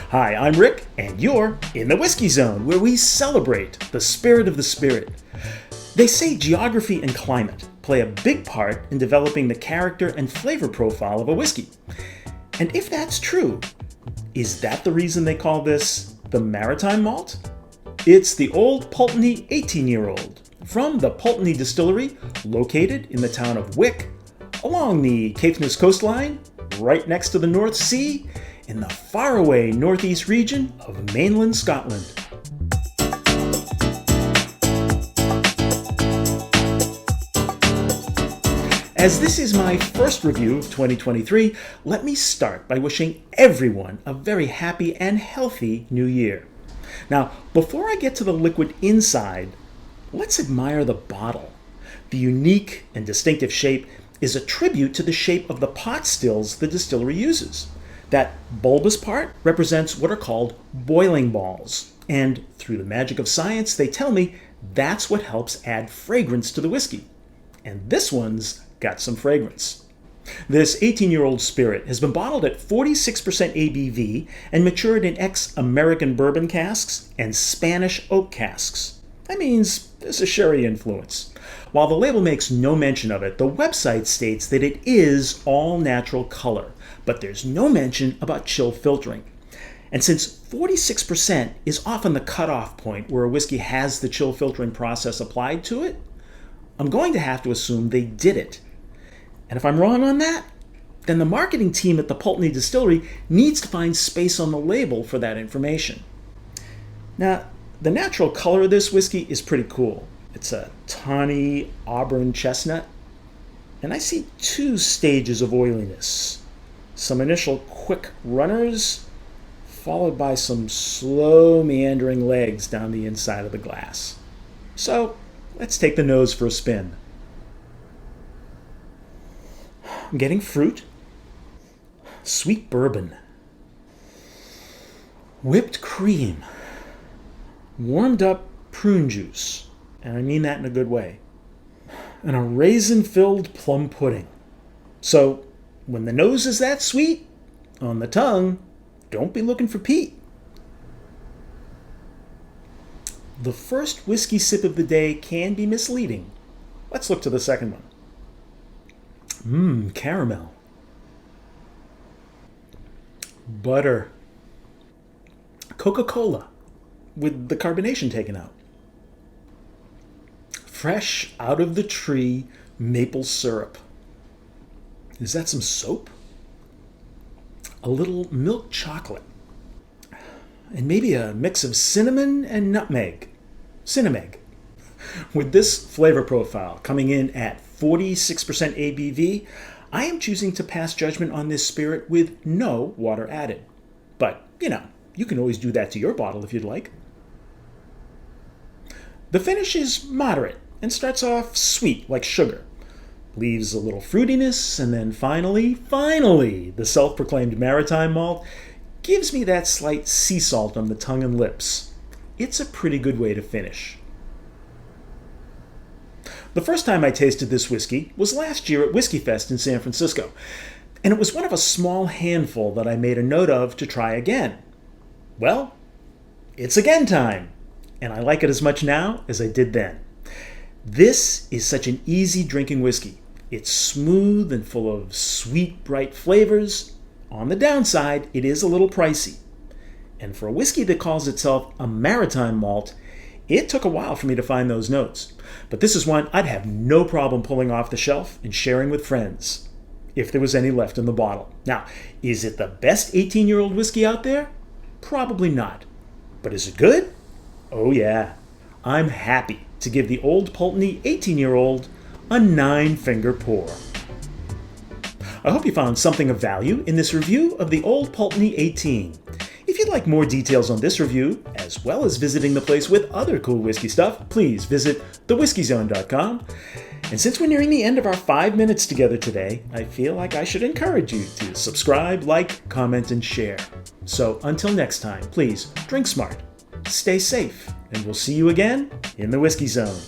Hi, I'm Rick, and you're in the Whiskey Zone, where we celebrate the spirit of the spirit. They say geography and climate play a big part in developing the character and flavor profile of a whiskey. And if that's true, is that the reason they call this the Maritime Malt? It's the Old Pulteney 18-year-old from the Pulteney distillery, located in the town of Wick, along the Caithness coastline, right next to the North Sea, in the faraway northeast region of mainland Scotland. As this is my first review of 2023, let me start by wishing everyone a very happy and healthy new year. Now, before I get to the liquid inside, let's admire the bottle. The unique and distinctive shape is a tribute to the shape of the pot stills the distillery uses. That bulbous part represents what are called boiling balls, and through the magic of science, they tell me that's what helps add fragrance to the whiskey. And this one's got some fragrance. This 18-year-old spirit has been bottled at 46% ABV and matured in ex-American bourbon casks and Spanish oak casks. That means there's a sherry influence. While the label makes no mention of it, the website states that it is all natural color, but there's no mention about chill filtering. And since 46% is often the cutoff point where a whiskey has the chill filtering process applied to it, I'm going to have to assume they did it. And if I'm wrong on that, then the marketing team at the Pulteney Distillery needs to find space on the label for that information. Now, the natural color of this whiskey is pretty cool. It's a tawny auburn chestnut, and I see two stages of oiliness. Some initial quick runners, followed by some slow meandering legs down the inside of the glass. So, let's take the nose for a spin. I'm getting fruit, sweet bourbon, whipped cream, warmed up prune juice, and I mean that in a good way, and a raisin-filled plum pudding. So, when the nose is that sweet, on the tongue, don't be looking for Pete. The first whiskey sip of the day can be misleading. Let's look to the second one. Caramel. Butter. Coca-Cola, with the carbonation taken out. Fresh out of the tree maple syrup. Is that some soap? A little milk chocolate. And maybe a mix of cinnamon and nutmeg. Cinnameg. With this flavor profile coming in at 46% ABV, I am choosing to pass judgment on this spirit with no water added. But, you can always do that to your bottle if you'd like. The finish is moderate and starts off sweet like sugar. Leaves a little fruitiness, and then finally, the self-proclaimed Maritime Malt gives me that slight sea salt on the tongue and lips. It's a pretty good way to finish. The first time I tasted this whiskey was last year at Whiskey Fest in San Francisco, and it was one of a small handful that I made a note of to try again. Well, it's again time, and I like it as much now as I did then. This is such an easy drinking whiskey. It's smooth and full of sweet, bright flavors. On the downside, it is a little pricey. And for a whiskey that calls itself a Maritime Malt, it took a while for me to find those notes. But this is one I'd have no problem pulling off the shelf and sharing with friends, if there was any left in the bottle. Now, is it the best 18-year-old whiskey out there? Probably not. But is it good? Oh yeah. I'm happy to give the Old Pulteney 18-year-old a 9-finger pour. I hope you found something of value in this review of the Old Pulteney 18. If you'd like more details on this review, as well as visiting the place with other cool whiskey stuff, please visit thewhiskeyzone.com. And since we're nearing the end of our 5 minutes together today, I feel like I should encourage you to subscribe, like, comment, and share. So until next time, please drink smart, stay safe, and we'll see you again in the Whiskey Zone.